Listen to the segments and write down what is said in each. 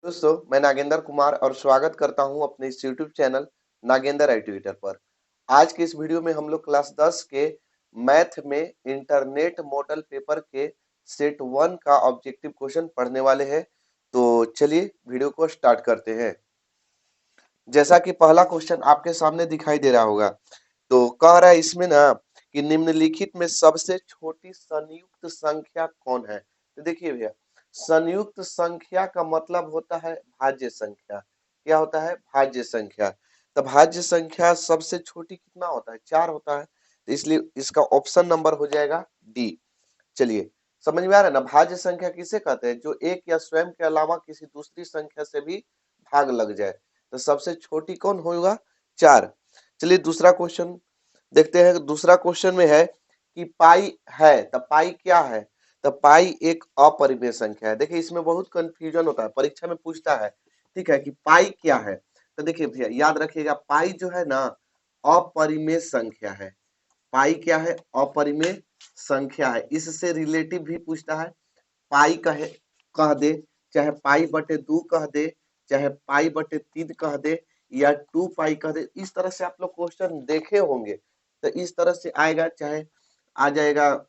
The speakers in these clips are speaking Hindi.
दोस्तों, मैं नागेंद्र कुमार और स्वागत करता हूं अपने इस यूट्यूब चैनल नागेंद्र आई ट्विटर पर। आज के इस वीडियो में हम लोग क्लास 10 के मैथ में इंटरनेट मॉडल पेपर के सेट 1 का ऑब्जेक्टिव क्वेश्चन पढ़ने वाले हैं। तो चलिए वीडियो को स्टार्ट करते हैं। जैसा कि पहला क्वेश्चन आपके सामने दिखाई दे रहा होगा, तो कह रहा है इसमें ना कि निम्नलिखित में सबसे छोटी संयुक्त संख्या कौन है। तो देखिए भैया, संयुक्त संख्या का मतलब होता है भाज्य संख्या। क्या होता है? भाज्य संख्या। तो भाज्य संख्या सबसे छोटी कितना होता है? 4 होता है। तो इसलिए इसका ऑप्शन नंबर हो जाएगा डी। चलिए, समझ में आ रहा है ना? भाज्य संख्या किसे कहते हैं? जो एक या स्वयं के अलावा किसी दूसरी संख्या से भी भाग लग जाए। तो सबसे छोटी कौन होगा? 4। चलिए दूसरा क्वेश्चन देखते हैं। दूसरा क्वेश्चन में है कि पाई है, तो पाई क्या है? तो पाई एक अपरिमेय संख्या है। देखिए इसमें बहुत कंफ्यूजन होता है, परीक्षा में पूछता है, ठीक है, कि पाई क्या है। तो देखिए भैया याद रखिएगा, पाई जो है ना अपरिमेय संख्या है। पाई क्या है? अपरिमेय संख्या है। इससे रिलेटिव भी पूछता है। पाई कह दे, चाहे पाई बटे 2 कह दे, चाहे पाई बटे 3 कह दे, या 2 पाई कह दे। इस तरह से आप लोग क्वेश्चन देखे होंगे। तो इस तरह से आएगा, चाहे आ जाएगा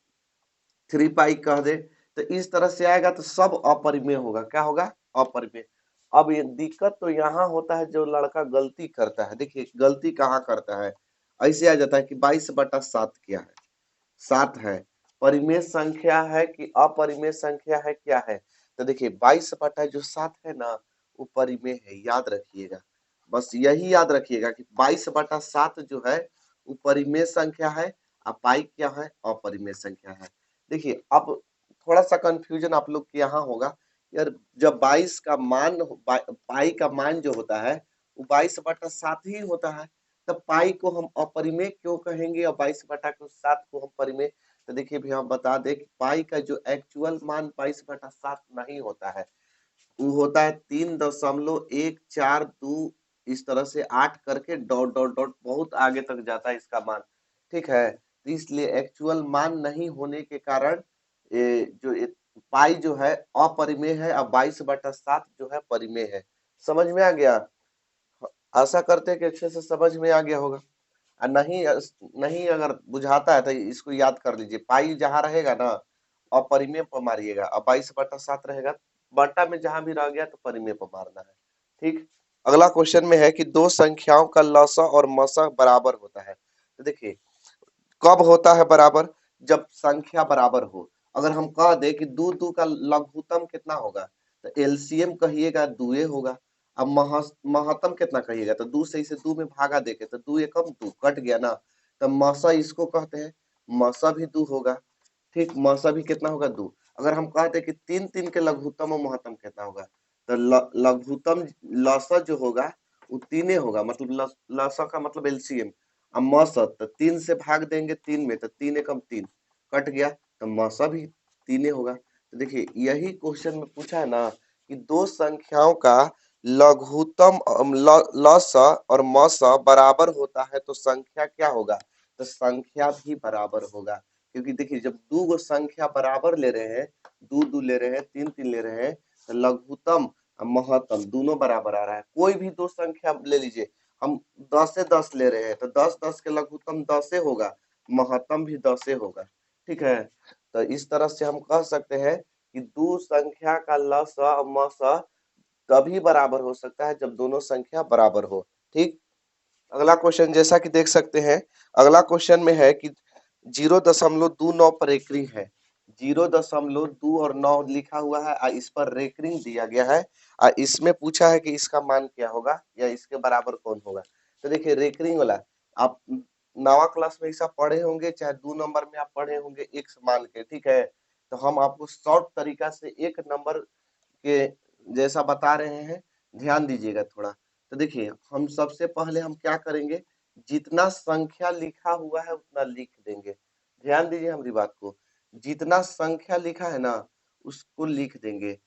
3 पाई कह दे, तो इस तरह से आएगा तो सब अपरिमेय होगा। क्या होगा? अपरिमेय। अब ये दिक्कत तो यहाँ होता है, जो लड़का गलती करता है। देखिए गलती कहाँ करता है, ऐसे आ जाता है कि 22/7 क्या है? 7 है। परिमेय संख्या है कि अपरिमेय संख्या है, क्या है? तो देखिए 22/7 है ना, वो परिमेय है, याद रखिएगा। बस यही याद रखिएगा कि 22/7 जो है वो परिमेय संख्या है, और पाई क्या है? अपरिमेय संख्या है। देखिए अब थोड़ा सा कंफ्यूजन आप लोग के यहाँ होगा यार, जब 22 का मान पाई का मान जो होता है वो 22/7 ही होता है, तब पाई को हम अपरिमेय क्यों कहेंगे और 22/7 को हम परिमेय? तो देखिए भैया हम बता दें कि पाई का जो एक्चुअल मान 22/7 नहीं होता है, वो होता है 3.142। इस तरह से 8 करके डॉट डॉट डॉट बहुत आगे तक जाता है इसका मान, ठीक है। तो इसलिए एक्चुअल मान नहीं होने के कारण पाई जो है अपरिमेय है, और 22/7 जो है परिमेय है। समझ में आ गया? आशा करते हैं कि अच्छे से समझ में आ गया होगा। नहीं नहीं अगर बुझाता है तो इसको याद कर लीजिए, पाई जहां रहेगा ना अपरिमेय पर मारिएगा, और 22/7 रहेगा, बटा में जहां भी रह गया तो परिमेय पर मारना है। ठीक। अगला क्वेश्चन में है कि दो संख्याओं का लसा और मसा बराबर होता है। तो देखिए कब होता है बराबर? जब संख्या बराबर हो। अगर हम कह दे कि दो दो का लघुत्तम कितना होगा, तो एलसीएम कहिएगा दुए होगा। अब महत्तम कितना कहिएगा, तो दो से इसे दो में भागा देके तो दो एकम दो कट गया ना, तो मसा इसको कहते हैं, मसा भी दो होगा। ठीक, मसा भी कितना होगा? दो। अगर हम कहते कि तीन तीन के लघुत्तम और महत्तम कितना होगा, तो लघुत्तम लसा जो होगा वो तीने होगा, मतलब लसा का मतलब एलसीएम। अब मौसा तो 3 से भाग देंगे 3 में, तो 3 एकम 3 कट गया, तो मौसा भी 3 होगा। तो देखिए यही क्वेश्चन में पूछा है ना कि दो संख्याओं का लघुत्तम लसा और मौसा बराबर होता है तो संख्या क्या होगा? तो संख्या भी बराबर होगा। क्योंकि देखिए जब दो गो संख्या बराबर ले रहे हैं, दो दो ले रहे हैं, तीन तीन ले रहे हैं, तो लघुत्तम और महत्तम दोनों बराबर आ रहा है। कोई भी दो संख्या ले लीजिए, हम 10 से 10 ले रहे हैं तो 10 10 के लघुत्तम 10 होगा, महत्तम भी 10 होगा। ठीक है, तो इस तरह से हम कह सकते हैं कि दो संख्या का लसा और मसा तभी बराबर हो सकता है जब दोनों संख्या बराबर हो। ठीक। अगला क्वेश्चन जैसा कि देख सकते हैं, अगला क्वेश्चन में है कि 0.29 पर रेकरिंग है। 0.2 और 9 लिखा हुआ है और इस पर रेकरिंग दिया गया है, और इसमें पूछा है कि इसका मान क्या होगा या इसके बराबर कौन होगा। तो देखिए रेकरिंग वाला आप 9वीं क्लास में ऐसा पढ़े होंगे, चाहे 2 नंबर में आप पढ़े होंगे एक मान के, ठीक है। तो हम आपको शॉर्ट तरीका से एक नंबर के जैसा बता रहे हैं, ध्यान दीजिएगा थोड़ा। तो देखिए हम सबसे पहले हम क्या करेंगे, जितना संख्या लिखा हुआ है उतना लिख देंगे। ध्यान दीजिए हमारी बात को, जितना संख्या लिखा है ना उसको लिख देंगे।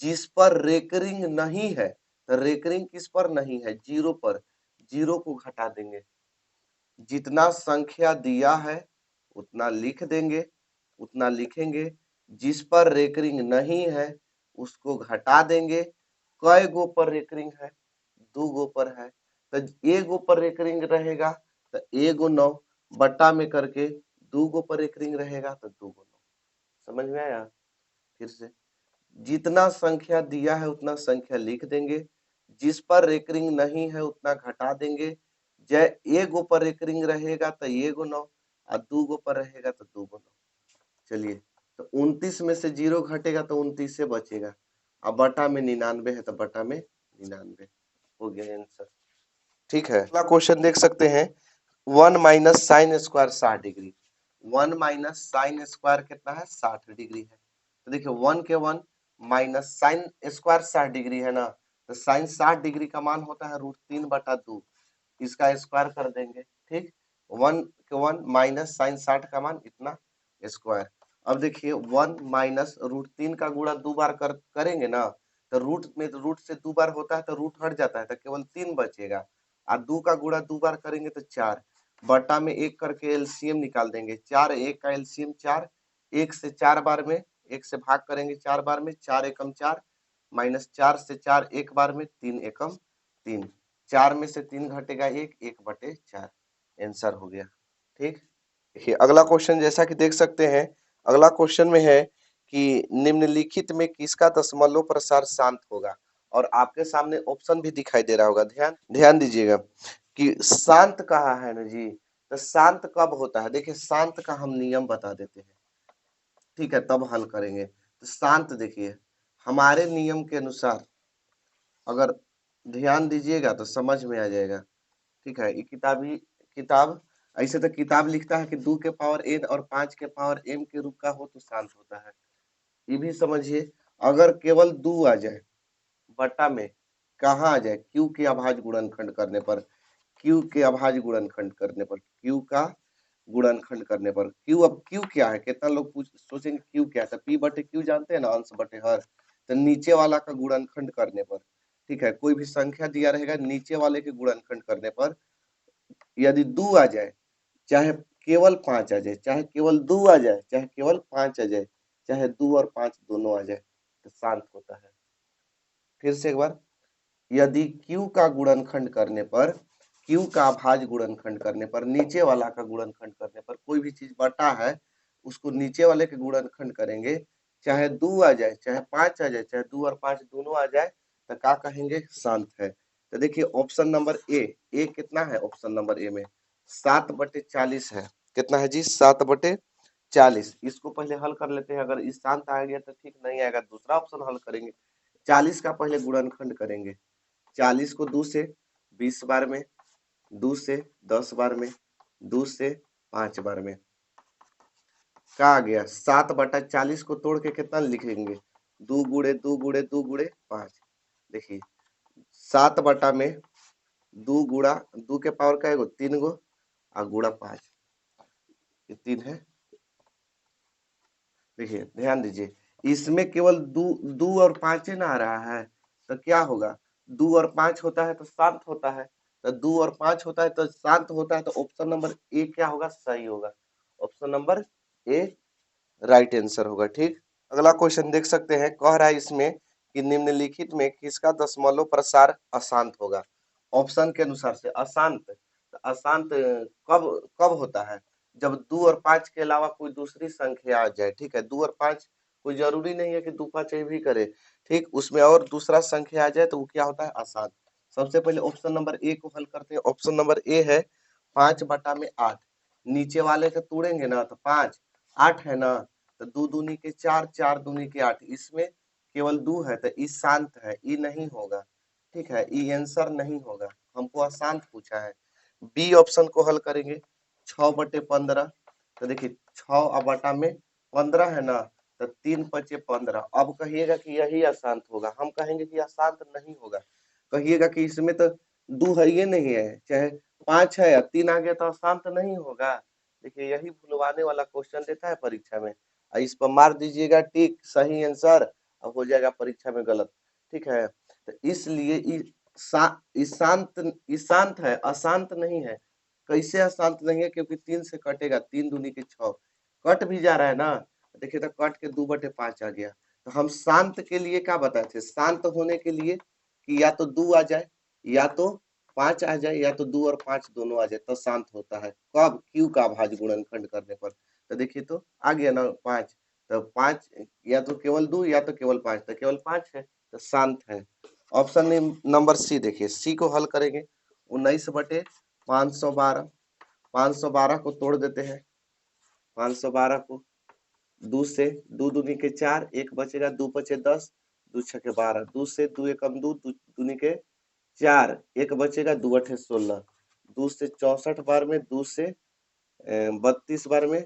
जिस पर रेकरिंग नहीं है, तो रेकरिंग किस पर नहीं है? जीरो पर, जीरो को घटा देंगे। जितना संख्या दिया है उतना लिख देंगे, उतना लिखेंगे। जिस पर रेकरिंग नहीं है उसको घटा देंगे, कई गो पर रेकरिंग है, 2 गो पर है, तो एगो पर रेकरिंग रहेगा तो एगो 9 बटा में करके 2 गो पर रेकरिंग रहेगा तो 2 गो 9। समझ में आया? फिर से जितना संख्या दिया है उतना संख्या लिख देंगे, जिस पर रेकरिंग नहीं है उतना घटा देंगे। जय एगो पर रेकरिंग रहेगा तो एगो 9 और 2 गो पर रहेगा तो 2 गो 9। चलिए, तो 29 में से 0 घटेगा तो 29 से बचेगा, अब बटा में 99 है तो बटा में 99 हो गया आंसर। ठीक है, अगला क्वेश्चन देख सकते हैं, 1 minus sine square 60 degree. 1 minus sine square कितना है? 60 डिग्री है। तो देखिए 1 के 1 माइनस साइन स्क्वायर 60 डिग्री है ना, तो साइन 60 डिग्री का मान होता है √3/2, इसका स्क्वायर कर देंगे। ठीक, 1 के 1 माइनस साइन 60 का मान इतना स्क्वायर। अब देखिए 1 माइनस √3 का गुणा 2 बार करेंगे ना, तो रूट में रूट से 2 बार होता है तो रूट हट जाता है तो केवल 3 बचेगा, और 2 का गुणा 2 बार करेंगे तो 4 बटा में 1 करके एलसीएम निकाल देंगे। 4 1 का एलसीएम 4, 1 से 4 बार में 1 से भाग करेंगे 4 बार में, 4 एकम 4 माइनस 4 से 4 एक बार में 3 एकम 3, 4 में से 3 घटेगा 1, 1/4 आंसर हो गया। ठीक, देखिए अगला क्वेश्चन जैसा कि देख सकते हैं, अगला क्वेश्चन में है कि निम्नलिखित में किसका दशमलव प्रसार शांत होगा, और आपके सामने ऑप्शन भी दिखाई दे रहा होगा, ध्यान ध्यान दीजिएगा कि शांत कहा है ना जी, तो शांत कब होता है? देखिए शांत का हम नियम बता देते हैं, ठीक है, तब हल करेंगे। तो शांत देखिए हमारे नियम के अनुसार अगर ध्यान दीजिएगा तो समझ में आ जाएगा। ठीक है, ये किताब ऐसे तो किताब लिखता है कि 2 के पावर n और 5 के पावर m के रूप का हो तो शांत होता है। ये भी समझिए, अगर केवल 2 आ जाए बटा में कहाँ आ जाए? q के अभाज्य गुणनखंड करने पर, q के अभाज्य गुणनखंड करने पर, q का गुणनखंड करने पर। q, अब q क्या है? कितना लोग सोचेंगे q क्या है? तो p/q जानते हैं ना, अंश बटे हर, तो नीचे वाला का गुणनखंड करने पर। ठीक है, कोई भी संख्या दिया रहेगा नीचे वाले के गुणनखंड करने पर यदि 2 आ जाए, चाहे केवल 5 आ जाए, चाहे केवल 2 आ जाए, चाहे केवल 5 आ जाए, चाहे 2 और 5 दोनों आ जाए तो शांत होता है। फिर से एक बार, यदि q का गुणनखंड करने पर, q का अभाज्य गुणनखंड करने पर, नीचे वाला का गुणनखंड करने पर कोई भी चीज बटा है उसको नीचे वाले के गुणनखंड करेंगे, चाहे 2 आ जाए, चाहे 5 आ जाए, चाहे 2 और 5 दोनों आ जाए तो क्या कहेंगे? शांत है। तो देखिए ऑप्शन नंबर ए कितना है? ऑप्शन नंबर ए में 7/40 है। कितना है जी? 7/40। इसको पहले हल कर लेते हैं, अगर इस शांत आ गया तो ठीक, नहीं आएगा दूसरा ऑप्शन हल करेंगे। 40 का पहले गुणनखंड करेंगे, 40 को 2 से 20 बार में, 2 से 10 बार में, 2 से 5 बार में, क्या आ गया? 7/40 को तोड़ के कितना लिखेंगे? 2 गुणे 2 गुणे 2 गुणे 5। देखिए 7 बटा में 2 गुणा 2 के पावर का 3 गो और गुणा 5, ये 3 है। देखिए ध्यान दीजिए, इसमें केवल 2 और 5 ना आ रहा है तो क्या होगा? 2 और 5 होता है तो शांत होता है, तो 2 और 5 होता है तो शांत होता है, तो ऑप्शन नंबर ए क्या होगा? सही होगा। Option number A right answer होगा। ठीक, अगला क्वेश्चन देख सकते हैं, कह रहा है इसमें कि निम्नलिखित में किसका दशमलव प्रसार अशांत होगा? ऑप्शन के अनुसार से अशांत, तो अशांत कब कब होता है? जब 2 और 5 के अलावा कोई दूसरी संख्या आ जाए। ठीक है, 2 और 5 कोई जरूरी नहीं है कि 2 5 भी करे, ठीक, उसमें और दूसरा संख्या आ जाए तो वो क्या होता है? अशांत। सबसे पहले ऑप्शन नंबर ए को हल करते हैं। ऑप्शन नंबर ए है 5/8, नीचे वाले के तोड़ेंगे ना तो 5 8 है ना, तो 2 दूनी के 4, 4 दूनी के 8, इसमें केवल 2 है तो ई शांत है, ई नहीं होगा। ठीक है, ई आंसर नहीं होगा, हमको अशांत पूछा है। बी ऑप्शन को हल करेंगे, 6/15, तो देखिए 6 बटा में 15 है ना, तो 3×5 = 15। अब कहिएगा कि यही अशांत होगा, हम कहेंगे कि अशांत नहीं होगा। कहिएगा कि इसमें तो 2 है, ये नहीं है, चाहे 5 है या 3 आ गया तो अशांत नहीं होगा। देखिए यही भुलवाने वाला क्वेश्चन देता है परीक्षा में, इस पर मार दीजिएगा टिक, सही आंसर, अब हो जाएगा परीक्षा में गलत। ठीक है, तो इसलिए शांत है, अशांत नहीं है। कैसे अशांत नहीं है? क्योंकि 3 से कटेगा, 3 दूनी के 6, कट भी जा रहा है ना, देखिए तो कट के 2/5 आ गया। तो हम शांत के लिए क्या बताए थे? शांत होने के लिए कि या तो 2 आ जाए, या तो 5 आ जाए, या तो 2 और 5 दोनों आ जाए तो शांत होता है। कब? q का अभाज्य गुणनखंड करने पर। तो देखिए तो आ गया ना 5, तो 5 या तो केवल 2 या तो केवल 5, तो केवल 5 है तो शांत है। ऑप्शन नंबर सी देखिए, सी को हल करेंगे 19/512, 512 को तोड़ देते हैं, 512 को 2 से, 2 दूनी के 4, 1 बचेगा, 2 बचे 10, 2 छके 12, 2 से 2 एकम 2, 2 दूनी के 4, 1 बचेगा, 2 अठे 16, 2 से 64 बार में, 2 से 32 बार में,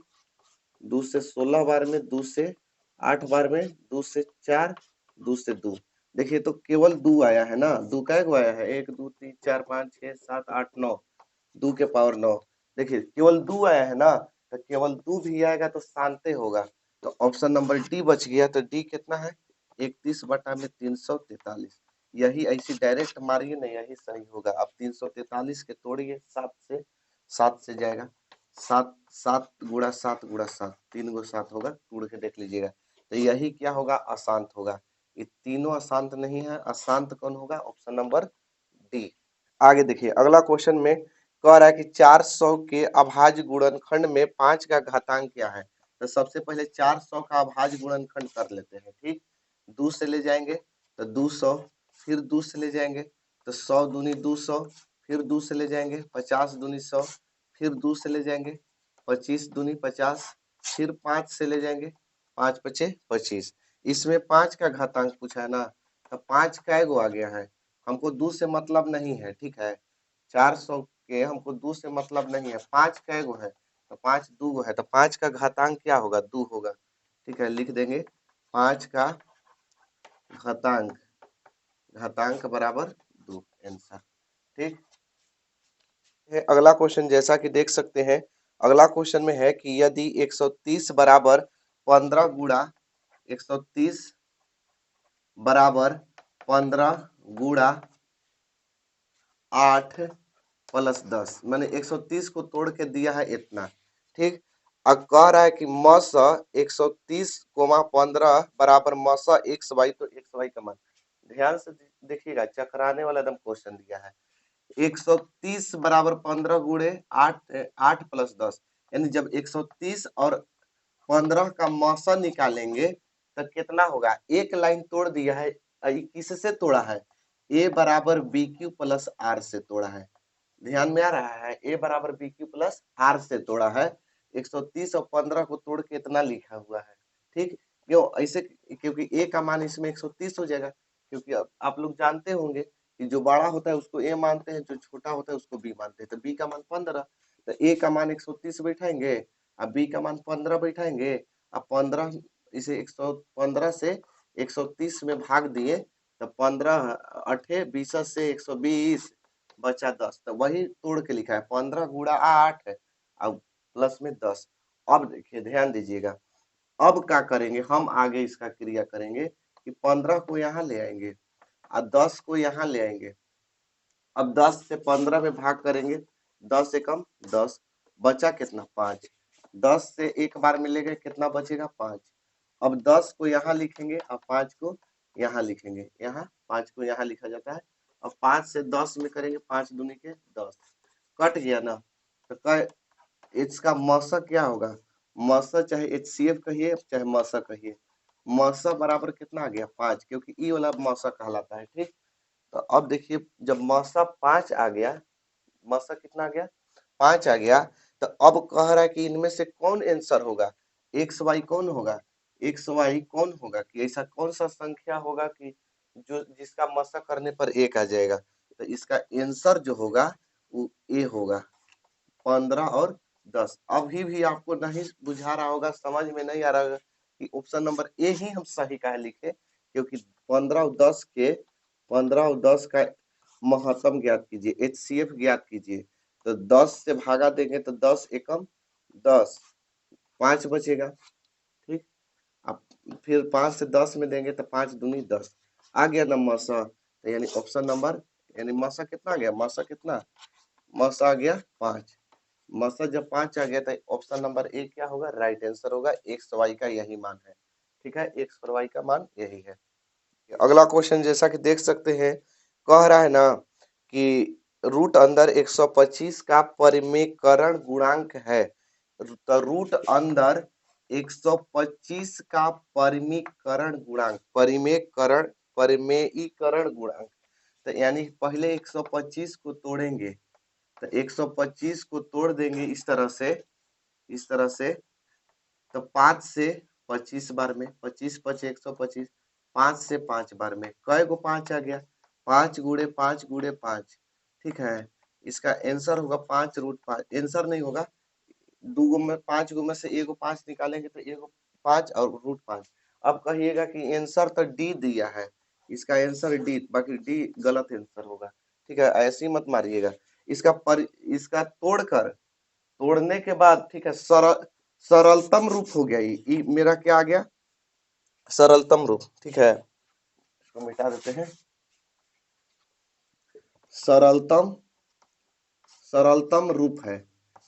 2 से 16 बार में, 2 से 8 बार में, 2 से 4, 2 से 2। देखिए तो केवल 2 आया है ना, 2 कै गो आया है, 1 2 3 4 5 6 7 8 9, 2 के पावर 9। देखिए केवल 2 आया है ना, तो केवल 2 भी आएगा तो शांति होगा। तो ऑप्शन नंबर डी बच गया। तो डी कितना है? 31/343। यही ऐसी डायरेक्ट मारिए ना, यही सही होगा। अब 343 के तोड़िए 7 से, 7 से जाएगा, 7 7 गुणा 7 गुणा 7, 3 गो 7 होगा, तोड़ के देख लीजिएगा। तो यही क्या होगा? अशांत होगा। ये तीनों अशांत नहीं है, अशांत कौन होगा? Option number D. आगे देखिए अगला क्वेश्चन में कह रहा है कि 400 के अभाज्य गुणनखंड में 5 का घातांक क्या है। तो सबसे पहले 400 का अभाज्य गुणनखंड कर लेते हैं, ठीक। 2 से ले जाएंगे तो 200, फिर 2 से ले जाएंगे तो 100 दूनी 200, फिर 2 से ले जाएंगे 50 दूनी 100, फिर 2 से ले जाएंगे 25 दूनी 50, फिर 5 से ले जाएंगे 5 पचे 25। इसमें 5 का घातांक पूछा है ना, तो 5 कै गो आ गया है, हमको 2 से मतलब नहीं है, ठीक है। 400 के हमको 2 से मतलब नहीं है, 5 कै गो है, तो 5 2 गो है, तो 5 का घातांक क्या होगा? 2 होगा, ठीक है। लिख देंगे 5 का घातांक, घातांक बराबर 2, आंसर, ठीक है। अगला क्वेश्चन जैसा कि देख सकते हैं, अगला क्वेश्चन में है कि यदि 130 बराबर 15 गुणा 130 बराबर 15 गुणा 8 प्लस 10, मैंने 130 को तोड़ के दिया है इतना, ठीक। अब कह रहा है कि मस 130 कोमा 15 बराबर मस एक्स वाई, तो एक्स वाई का मान ध्यान से देखिएगा, चकराने वाला एकदम क्वेश्चन दिया है। 130 बराबर 15 गुणे 8, 8 प्लस 10, यानी जब 130 और 15 का मौसा निकालेंगे तो कितना होगा? एक लाइन तोड़ दिया है, किससे तोड़ा है? ए बराबर बी क्यू प्लस आर से तोड़ा है। ध्यान में आ रहा है? ए बराबर बी क्यू प्लस आर से तोड़ा है। 130 और 15 को तोड़ के इतना लिखा हुआ है, ठीक। क्यों ऐसे? क्योंकि ए का मान इसमें 130 हो जाएगा, क्योंकि अब आप लोग जानते होंगे कि जो बड़ा होता है उसको ए मानते हैं, जो छोटा होता है उसको बी मानते हैं। तो बी का मान 15, तो ए का मान 130 बैठाएंगे, अब बी का मान 15 बैठाएंगे, अब 15 इसे 115 से 130 में भाग दिए तो 15 अठे 20 से 120 बचा 10, तो वही तोड़ के लिखा है 15 गुणा 8 अब प्लस में 10। अब देखिए ध्यान दीजिएगा, अब क्या करेंगे हम? आगे इसका क्रिया करेंगे कि 15 को यहाँ ले आएंगे और 10 को यहाँ ले आएंगे। अब 10 से 15 में भाग करेंगे, 10 एकम 10, बचा कितना? 5। 10 से एक बार मिलेगा, कितना बचेगा? 5। अब 10 को यहाँ लिखेंगे और 5 को यहाँ लिखेंगे, यहाँ 5 को यहाँ लिखा जाता है। अब 5 से 10 में करेंगे, 5 दूनी के 10, कट गया ना। तो इसका मौसा क्या होगा? मौसा चाहे HCF कहिए चाहे मौसा कहिए, मौसा बराबर कितना आ गया? 5, क्योंकि ई वाला मौसा कहलाता है, ठीक। तो अब देखिए जब मौसा 5 आ गया, मौसा कितना आ गया? 5 आ गया, तो अब कह रहा है कि इनमें से कौन आंसर होगा? एक्स वाई कौन होगा? एक्स वाई कौन होगा? कि ऐसा कौन सा संख्या होगा कि जो जिसका मौसा करने पर 1 आ जाएगा? तो इसका आंसर जो होगा वो ए होगा, 15 और 10। अभी भी आपको नहीं बुझा रहा होगा, समझ में नहीं आ रहा होगा कि ऑप्शन नंबर ए ही हम सही काहे लिखे, क्योंकि 15 और 10 के 15 और 10 का महत्तम ज्ञात कीजिए, HCF ज्ञात कीजिए। तो 10 से भागा देंगे तो 10 एकम 10, 5 बचेगा, ठीक। अब फिर 5 से 10 में देंगे तो 5 दूनी 10, आ गया ना मौसा। तो यानी ऑप्शन नंबर, यानी मौसा कितना आ गया? मौसा कितना? मौसा आ गया 5। मौसा जब 5 आ गया तो ऑप्शन नंबर ए क्या होगा? राइट आंसर होगा, एक्स वाई का यही मान है, ठीक है। एक्स और वाई का मान यही है। अगला क्वेश्चन जैसा कि देख सकते हैं कह रहा है ना कि रूट अंदर 125 का परिमेयकरण गुणांक है, तो रूट अंदर 125 का परिमेयीकरण गुणांक, तो यानी पहले 125 को तोड़ेंगे, तो 125 को तोड़ देंगे इस तरह से, तो 5 से 25 बार में, 25 5 125, 5 से 5 बार में कई गो 5 आ गया, 5 गुणे 5 गुणे 5, ठीक है। इसका आंसर होगा 5 रूट 5, आंसर नहीं होगा, दो में 5 गो में से एगो 5 निकालेंगे तो एगो 5 और रूट 5। अब कहिएगा कि आंसर तो डी दिया है, इसका आंसर डी, बाकी डी गलत आंसर होगा, ठीक है, ऐसे ही मत मारिएगा। इसका तोड़ने के बाद, ठीक है, सरलतम रूप हो गया, ये मेरा क्या आ गया, सरलतम रूप, ठीक है, इसको मिटा देते हैं। सरलतम रूप है,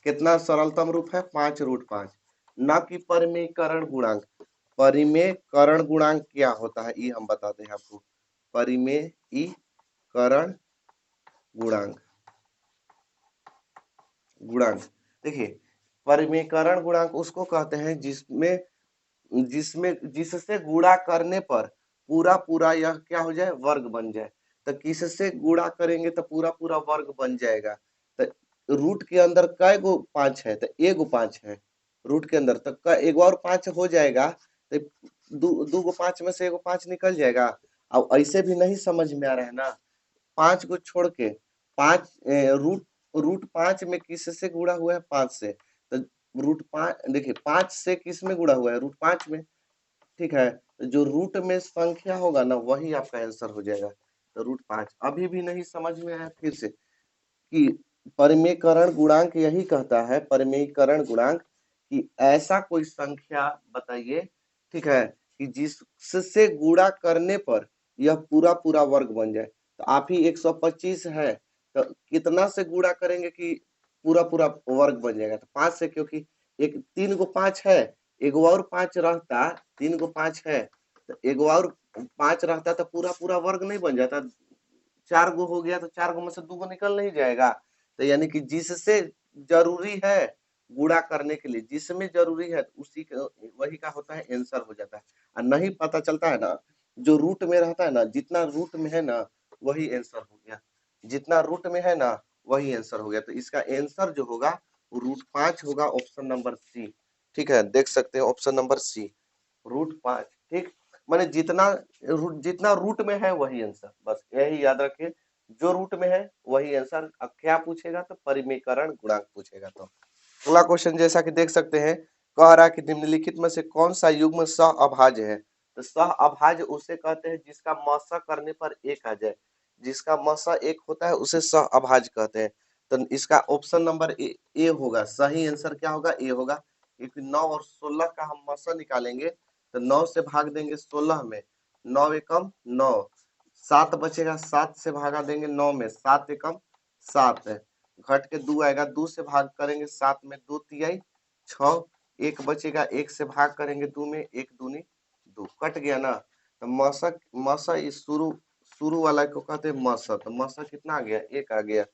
कितना सरलतम रूप है, 5 रूट 5, न कि परिमेयीकरण गुणांक। परिमेयीकरण गुणांक क्या होता है ये हम बताते हैं आपको, परिमेयीकरण गुणांक, देखिए, परिमेयीकरण गुणांक उसको कहते हैं जिससे गुणा करने पर पूरा पूरा यह क्या हो जाए, वर्ग बन जाए। तो किससे गुणा करेंगे तो पूरा पूरा वर्ग बन जाएगा, तो रूट के अंदर कै गो 5 है, तो एगो 5 है रूट के अंदर, तो एगो और 5 हो जाएगा, तो दो गो 5 में से एगो 5 निकल जाएगा। अब ऐसे भी नहीं समझ में आ रहा है ना, 5 को छोड़ के 5 रूट रूट 5 में किससे गुणा हुआ है, 5 से, तो रूट 5 देखिए 5 से किस में गुणा हुआ है, रूट 5 में, ठीक है, तो जो रूट में संख्या होगा ना वही आपका आंसर हो जाएगा, तो रूट 5। अभी भी नहीं समझ में आया, फिर से कि परिमेयीकरण गुणांक यही कहता है, परिमेयीकरण गुणांक कि ऐसा कोई संख्या बताइए, ठीक है, कि जिससे गुणा करने पर यह पूरा पूरा वर्ग बन जाए। तो आप ही 125 है, तो कितना से गुणा करेंगे कि पूरा पूरा वर्ग बन जाएगा, तो 5 से, क्योंकि एक 3 गो 5 है, एगो और 5 रहता, 3 गो 5 है, तो एगो और 5 रहता तो पूरा पूरा वर्ग नहीं बन जाता, 4 गो हो गया तो 4 गो में से 2 गो निकल नहीं जाएगा, तो यानी कि जिससे जरूरी है गुणा करने के लिए, जिसमें जरूरी है उसी का वही का होता है आंसर हो जाता है। और नहीं पता चलता है ना, जो रूट में रहता है ना, जितना रूट में है ना वही आंसर हो गया, जितना रूट में है ना वही आंसर हो गया, तो इसका आंसर जो होगा वो रूट 5 होगा, ऑप्शन नंबर सी, ठीक है, देख सकते हैं ऑप्शन नंबर सी, रूट 5, ठीक, माने जितना रूट में है वही आंसर, बस यही याद रखिए, जो रूट में है वही आंसर। अब क्या पूछेगा, तो परिमेयीकरण गुणांक पूछेगा। तो अगला क्वेश्चन जैसा कि देख सकते हैं, कह रहा है कि निम्नलिखित में से कौन सा युग्म सहअभाज्य है, तो सहअभाज्य उसे कहते हैं जिसका मसा करने पर एक आ जाए, जिसका मसा एक होता है उसे सहअभाज्य कहते हैं। तो इसका ऑप्शन नंबर ए होगा, सही आंसर क्या होगा, ए होगा, क्योंकि 9 और 16 का हम मसा निकालेंगे, तो 9 से भाग देंगे 16 में, 9 एकम 9, 7 बचेगा, 7 से भागा देंगे 9 में, 7 एकम 7 है, घट के 2 आएगा, 2 से भाग करेंगे 7 में, 2 तिहाई 6, एक बचेगा, 1 से भाग करेंगे 2 में, 1 दूनी 2, कट गया ना। तो मसा इस शुरू शुरू वाला को कहते हैं मसा, तो मसा कितना आ गया, 1 आ गया,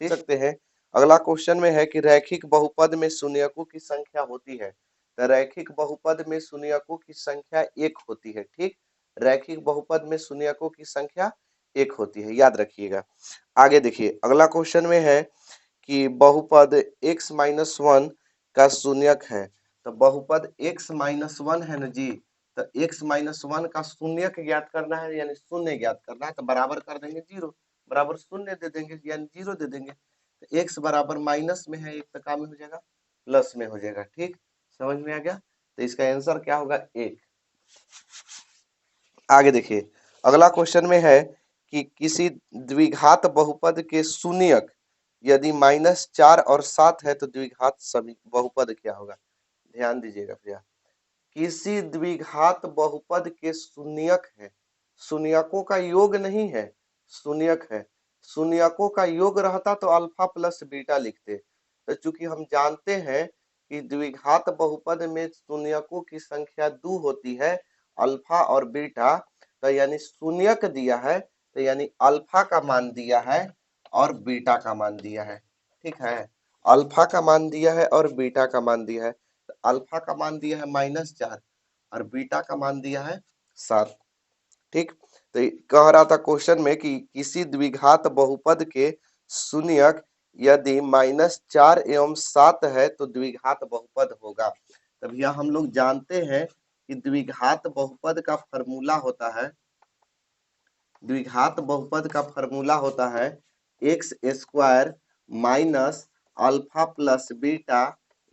ठीक सकते हैं। अगला क्वेश्चन में है कि रैखिक बहुपद में शून्यकों की संख्या होती है, तो रैखिक बहुपद में शून्यकों की संख्या 1 होती है, ठीक, रैखिक बहुपद में शून्यकों की संख्या 1 होती है, याद रखिएगा। आगे देखिए, अगला क्वेश्चन में है कि बहुपद x माइनस 1 का शून्यक है, तो बहुपद x माइनस 1 है ना जी, तो x माइनस 1 का शून्यक ज्ञात करना है, यानी शून्य ज्ञात करना है, तो बराबर कर देंगे 0, बराबर शून्य दे देंगे, यानी 0 दे देंगे, तो x बराबर माइनस में है, एक तो काम में हो जाएगा, प्लस में हो जाएगा, ठीक, समझ में आ गया, तो इसका आंसर क्या होगा, 1। आगे देखिए, अगला क्वेश्चन में है कि किसी द्विघात बहुपद के शून्यक यदि -4 और 7 है तो द्विघात बहुपद क्या होगा, ध्यान दीजिएगा भैया, किसी द्विघात बहुपद के शून्यक है, शून्यकों का योग नहीं है, शून्यक है, शून्यकों का योग रहता तो अल्फा प्लस बीटा लिखते, तो चूंकि हम जानते हैं कि द्विघात बहुपद में शून्यकों की संख्या 2 होती है, अल्फा और बीटा, तो यानी शून्यक दिया है, तो यानी अल्फा का मान दिया है और बीटा का मान दिया है। ठीक है, अल्फा का मान दिया है और बीटा का मान दिया है। तो अल्फा का मान दिया है -4 और बीटा का मान दिया है 7। ठीक, तो कह रहा था क्वेश्चन में कि किसी द्विघात बहुपद के शून्यक यदि -4 एवं 7 है तो द्विघात बहुपद होगा। तब यह हम लोग जानते हैं कि द्विघात बहुपद का फॉर्मूला होता है, द्विघात बहुपद का फॉर्मूला होता है x square minus alpha plus beta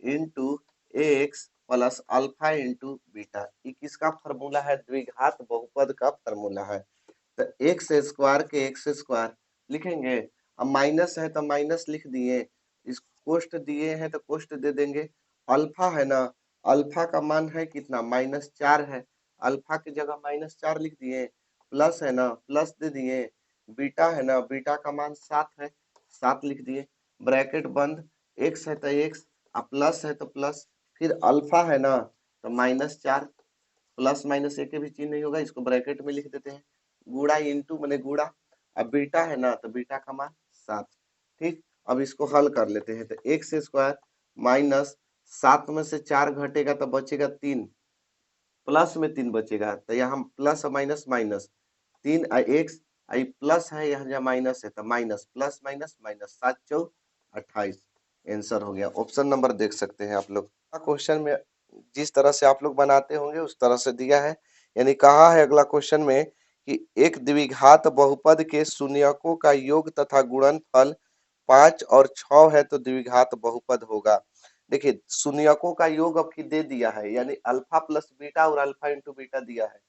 into x plus alpha into beta. ये किसका फॉर्मूला है? द्विघात बहुपद का फॉर्मूला है। तो एक्स स्क्वायर के एक्स स्क्वायर लिखेंगे, अब माइनस है तो माइनस लिख दिए, इस कोष्ट दिए हैं तो कोष्ट दे देंगे। अल्फा है ना, अल्फा का मान है कितना? -4 है, अल्फा की जगह -4 लिख दिए। प्लस है ना, प्लस दे दिए। बीटा है ना, बीटा का मान 7 है, 7 लिख दिए। ब्रैकेट बंद, एक्स है तो एक्स, प्लस है तो प्लस, फिर अल्फा है ना तो -4, प्लस माइनस एक भी चिन्ह नहीं होगा, इसको ब्रैकेट में लिख देते हैं। गुणा इंटू मैंने गुणा, अब बीटा है ना तो बीटा का मान 7। ठीक, अब इसको हल कर लेते हैं। तो एक्स स्क्वायर माइनस 7 में से 4 घटेगा तो बचेगा 3, प्लस में 3 बचेगा, तो यहाँ प्लस माइनस माइनस 3 एक्स आई प्लस है, यहाँ माइनस है तो माइनस, प्लस माइनस माइनस, 7 चौक 28 आंसर हो गया। ऑप्शन नंबर देख सकते हैं आप लोग। क्वेश्चन में जिस तरह से आप लोग बनाते होंगे उस तरह से दिया है, यानी कहा है अगला क्वेश्चन में कि एक द्विघात बहुपद के शून्यकों का योग तथा गुणनफल 5 और 6 है तो द्विघात बहुपद होगा। देखिए शून्यकों का योग अब की दे दिया है, यानी अल्फा प्लस बीटा और अल्फा इंटू बीटा दिया है,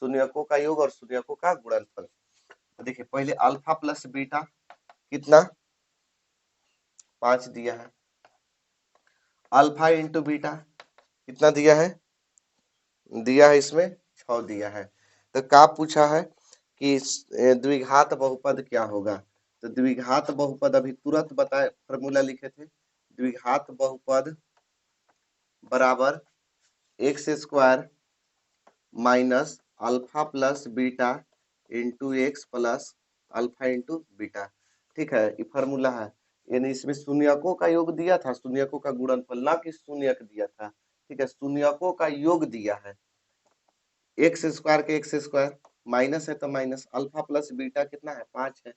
शून्यकों का योग और शून्यकों का गुणनफल। देखिए पहले अल्फा प्लस बीटा कितना? 5 दिया है, अल्फा इंटू बीटा कितना दिया है? दिया है इसमें 6 दिया है। तो क्या पूछा है कि द्विघात बहुपद क्या होगा? तो द्विघात बहुपद अभी तुरंत बताए, फॉर्मूला लिखे थे, द्विघात बहुपद बराबर x square minus alpha plus beta into x plus alpha into beta. ठीक है, ये फॉर्मूला है, यानी इसमें शून्यकों का योग दिया था, शून्यकों का गुणनफल, ना कि शून्यक दिया था। ठीक है, शून्यकों का योग दिया है, एक्स स्क्वायर के एक्स स्क्वायर, माइनस है तो माइनस, अल्फा प्लस बीटा कितना है? 5 है,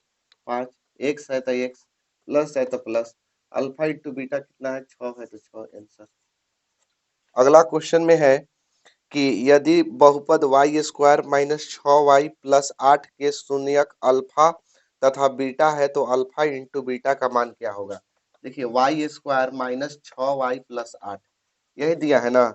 5, एक्स है तो एक्स, प्लस है तो प्लस, अल्फा इंटू बीटा कितना है? 6 है तो 6 आंसर। अगला क्वेश्चन में है कि यदि बहुपद Y square minus 6y plus 8 के शून्यक अल्फा तथा बीटा है तो अल्फा इंटू बीटा का मान क्या होगा? देखिए Y square minus 6y plus 8 यही दिया है ना।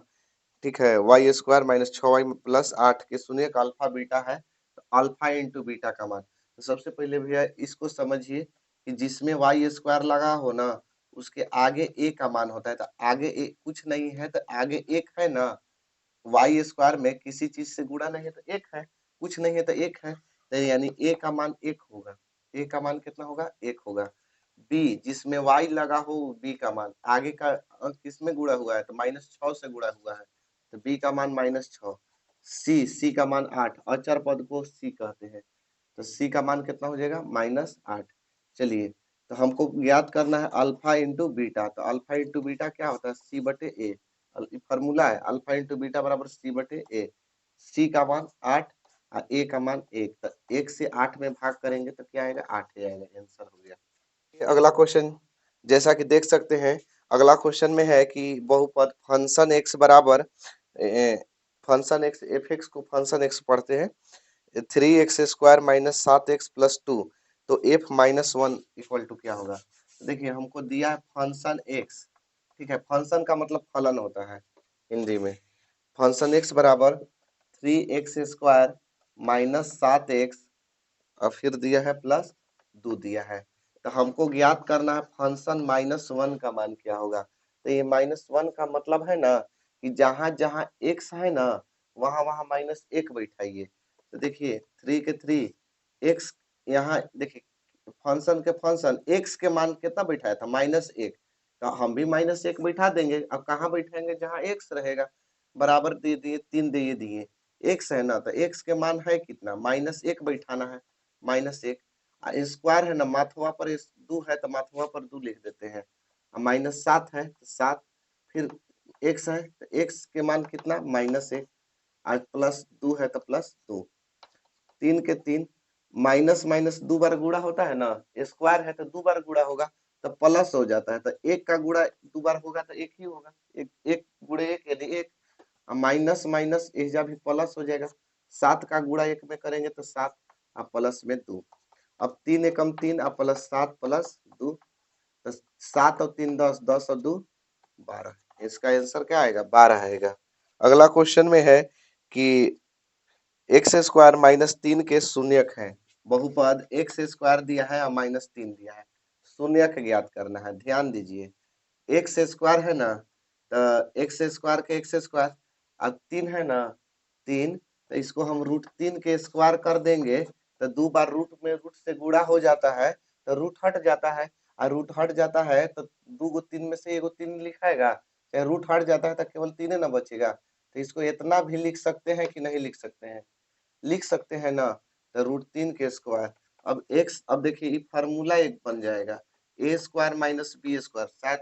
ठीक है, Y square minus 6y plus 8 के शून्यक अल्फा बीटा है तो अल्फा इंटू बीटा का मान। तो सबसे पहले भैया इसको समझिए कि जिसमें वाई स्क्वायर लगा हो ना उसके आगे ए का मान होता है, तो आगे ए कुछ नहीं है तो आगे एक है ना, वाई स्क्वायर में किसी चीज से गुणा नहीं है तो एक है, कुछ नहीं है तो एक है, तो यानी ए का मान एक होगा। ए का मान कितना होगा? एक होगा। बी जिसमें वाई लगा हो बी का मान, आगे का अंक किसमें गुणा हुआ है? तो -6 से गुणा हुआ है, तो बी का मान -6। सी का मान 8, अचर पद को सी कहते हैं, तो सी का मान कितना हो जाएगा? -8। चलिए तो हमको ज्ञात करना है अल्फा इंटू बीटा, तो अल्फा इंटू बीटा क्या होता है? सी बटे ए, फॉर्मूला है अल्फा इंटू बीटा बराबर सी बटे ए। सी का मान 8 और ए का मान 1, तो 1 से 8 में भाग करेंगे तो क्या आएगा? 8 ही आएगा, आंसर हो गया। अगला क्वेश्चन जैसा कि देख सकते हैं, अगला क्वेश्चन में है कि बहुपद फंक्शन एक्स बराबर फंक्शन एक्स एफ एक्स को फंक्शन एक्स पढ़ते हैं 3x square minus 7x plus 2, तो f माइनस 1 इक्वल टू क्या होगा? देखिए हमको दिया है फंक्शन x, ठीक है, फंक्शन का मतलब फलन होता है हिंदी में। फंक्शन x बराबर 3x स्क्वायर माइनस 7x और फिर दिया है प्लस 2 दिया है, तो हमको ज्ञात करना है फंक्शन -1 का मान क्या होगा? तो ये -1 का मतलब है ना कि जहां जहां x है ना वहां वहां -1 बैठाइए। तो देखिए 3 के 3 x, यहाँ देखिए फंक्शन के फंक्शन x के मान कितना बैठाया था? -1, तो हम भी -1 बैठा देंगे। अब कहाँ बैठाएंगे? जहाँ x रहेगा, बराबर दे दिए, 3 दे दिए, x है ना तो x के मान है कितना? -1 बैठाना है, -1 स्क्वायर है ना, माथवा पर 2 है तो माथवा पर 2 लिख देते हैं। -7 है तो 7, फिर x है तो x के मान कितना -1 और प्लस 2 है तो प्लस 2, 3 के 3, माइनस माइनस 2 बार गुणा होता है ना, स्क्वायर है तो 2 बार गुणा होगा तो प्लस हो जाता है, तो 1 का गुणा 2 बार होगा तो 1 ही होगा, 1 1 गुणे 1 यानी 1, माइनस माइनस एजा भी प्लस हो जाएगा, 7 का गुणा 1 में करेंगे तो 7 और प्लस में 2, अब 3 एकम 3 और प्लस 7 प्लस 2, तो 7 और 3 10, 10 और 2 12, इसका आंसर क्या आएगा 12 आएगा। अगला क्वेश्चन में है कि एक्स स्क्वायर -3 के शून्यक है, बहुपद एक्स स्क्वायर दिया है और -3 दिया है, शून्यक ज्ञात करना है। ध्यान दीजिए, एक्स स्क्वायर है ना, तो एक्स स्क्वायर के एक्स स्क्वायर अब 3 है ना, 3, तो इसको हम √3 के स्क्वायर कर देंगे तो 2 बार रूट में रूट से गुणा हो जाता है तो रूट हट जाता है, और रूट हट जाता है तो 2 गो 3 में से 1 गो 3 लिखाएगा, चाहे रूट हट जाता है तो केवल 3 ना बचेगा, तो इसको इतना भी लिख सकते हैं कि नहीं लिख सकते हैं, लिख सकते हैं ना, तो √3 के स्क्वायर। अब एक्स, अब देखिए ये फार्मूला एक बन जाएगा, ए स्क्वायर माइनस बी स्क्वायर, शायद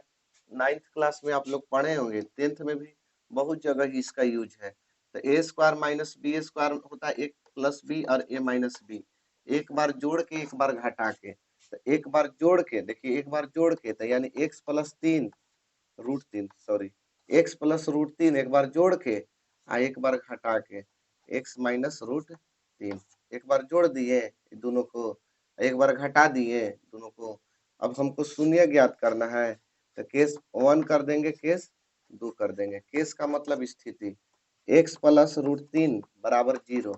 9th क्लास में आप लोग पढ़े होंगे, 10th में भी बहुत जगह इसका यूज है। तो ए स्क्वायर माइनस बी स्क्वायर होता है एक प्लस बी और ए माइनस बी, एक बार जोड़ के एक बार घटा के, तो एक बार जोड़ के देखिए, एक बार जोड़ के तो यानी x plus 3 √3 sorry, x plus √3 एक बार जोड़ के एक बार घटा के, एक्स माइनस √3 एक बार जोड़ दिए दोनों को, एक बार घटा दिए दोनों को। अब हमको शून्य ज्ञात करना है तो केस 1 कर देंगे, केस 2 कर देंगे, केस का मतलब स्थिति, एक्स प्लस √3 बराबर 0,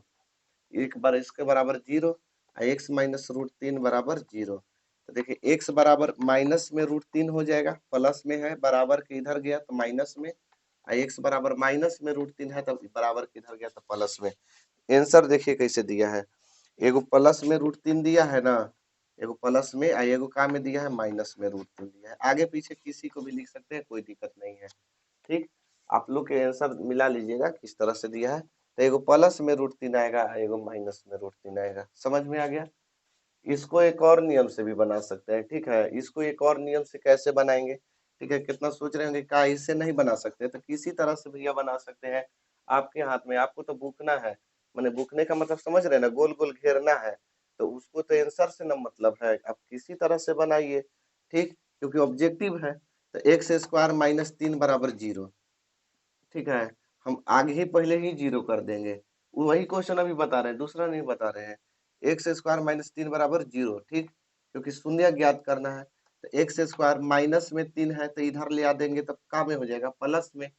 एक बार इसके बराबर 0 एक्स माइनस √3 बराबर 0, तो देखिए x बराबर माइनस में √3 हो जाएगा, प्लस में है बराबर के इधर गया तो माइनस में, x बराबर माइनस में √3 है तो बराबर के इधर गया तो प्लस में। आंसर देखिए कैसे दिया है, एगो प्लस में √3 दिया है ना, एगो प्लस में एगो का में दिया है माइनस में √3 दिया है, आगे पीछे किसी को भी लिख सकते हैं, कोई दिक्कत नहीं है। ठीक, आप लोग के आंसर मिला लीजिएगा किस तरह से दिया है, तो एगो प्लस में √3 आएगा, एगो माइनस में √3 आएगा, समझ में आ गया। इसको एक और नियम से भी बना सकते हैं, ठीक है, इसको एक और नियम से कैसे बनाएंगे, ठीक है, कितना सोच रहे होंगे क्या इससे नहीं बना सकते, तो किसी तरह से भैया बना सकते हैं, आपके हाथ में, आपको तो बुकना है, मैंने बुकने का मतलब समझ रहे हैं ना, गोल गोल घेरना है, तो उसको तो आंसर से ना मतलब है, आप किसी तरह से बनाइए, ठीक, क्योंकि ऑब्जेक्टिव है, तो एक्स स्क्वायर -3 बराबर 0, ठीक है, हम आगे ही पहले ही 0 कर देंगे, वही क्वेश्चन अभी बता रहे हैं, दूसरा नहीं बता रहे हैं, एक्स स्क्वायर -3 बराबर 0, ठीक, क्योंकि शून्य ज्ञात करना है, तो एक्स स्क्वायर माइनस में 3 है तो इधर ले आ देंगे तब का में हो जाएगा प्लस में,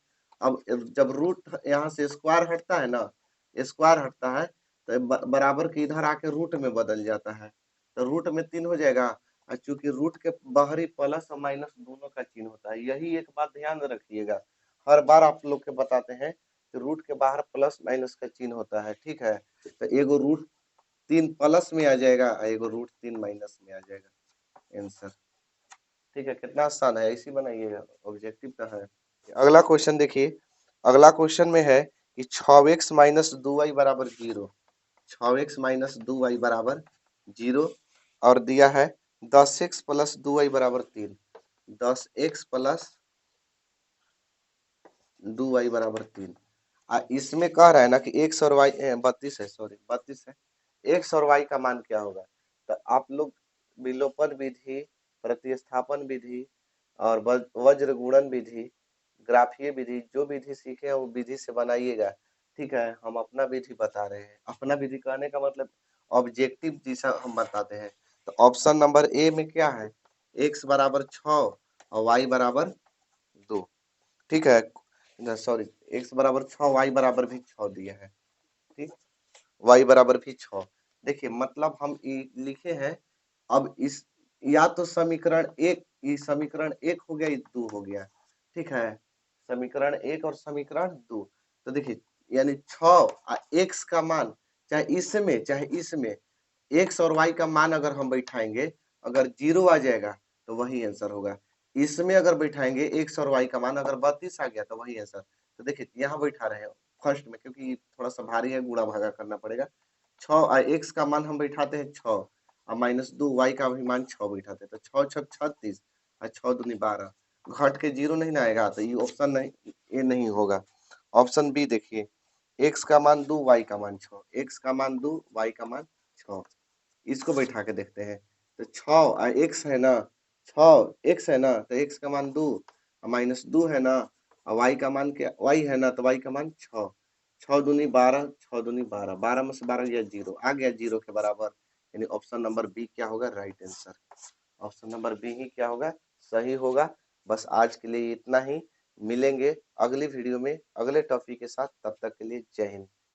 अब जब रूट यहाँ से स्क्वायर हटता है ना, स्क्वायर हटता है तो बराबर के इधर आके रूट में बदल जाता है, तो रूट में 3 हो जाएगा, और चूंकि रूट के बाहरी प्लस और माइनस दोनों का चिन्ह होता है, यही एक बात ध्यान रखिएगा, हर बार आप लोग के बताते हैं कि रूट के बाहर प्लस माइनस का चिन्ह होता है, ठीक है, तो एगो √3 प्लस में आ जाएगा, एगो √3 माइनस में आ जाएगा आंसर, ठीक है, कितना आसान है, इसी बनाइएगा, ऑब्जेक्टिव का है। अगला क्वेश्चन देखिए, अगला क्वेश्चन में है कि 6x माइनस 2y बराबर 0, 6x माइनस 2y बराबर 0, और दिया है 10x प्लस 2y बराबर 3, 10x प्लस 2y बराबर 3, इसमें कह रहा है ना कि x और y 32 है, सॉरी 32 है, x और y का मान क्या होगा, तो आप लोग विलोपन विधि, प्रतिस्थापन विधि और वज्र गुणन विधि, ग्राफीय विधि, जो विधि सीखे हैं वो विधि से बनाइएगा, ठीक है, हम अपना विधि बता रहे हैं, अपना विधि कहने का मतलब ऑब्जेक्टिव जिसा हम बताते हैं, तो ऑप्शन नंबर ए में क्या है, x बराबर 6 और y बराबर 2, ठीक है, सॉरी x बराबर 6, y बराबर भी 6 दिया है, ठीक, y बराबर भी 6, देखिए मतलब हम लिखे हैं, अब इस या तो समीकरण एक, ये समीकरण 1 हो गया, ये 2 हो गया, ठीक है, समीकरण 1 और समीकरण 2, तो देखिए यानी 6 x का मान, चाहे इसमें x और y का मान अगर हम बैठाएंगे, अगर 0 आ जाएगा तो वही आंसर होगा, इसमें अगर बैठाएंगे x और y का मान अगर 32 आ गया तो वही आंसर, तो देखिए यहाँ बैठा रहे हैं फर्स्ट में, क्योंकि थोड़ा सा भारी है, गुणा भागा करना पड़ेगा, x का मान हम बैठाते हैं 6 और -2 y का भी मान 6 बैठाते हैं, तो 6 6 36 और 6 दूनी 12, घट के 0 नहीं ना आएगा, तो ये ऑप्शन नहीं, ये नहीं होगा। ऑप्शन बी देखिए, x का मान 2 y का मान 6, x का मान 2 y का मान 6, इसको बैठा के देखते हैं। तो 6 और x है ना, 6 x है ना, तो x का मान 2 और -2 है ना, और y का मान क्या, y है ना, तो y का मान 6, 6 दूनी 12, 6 दूनी 12, 12 में से 12 गया 0, आ गया 0 के बराबर, यानी ऑप्शन नंबर बी क्या होगा, right answer. Option number B ही क्या होगा, सही होगा। बस आज के लिए इतना ही, मिलेंगे अगली वीडियो में अगले टॉपिक के साथ, तब तक के लिए जय हिंद।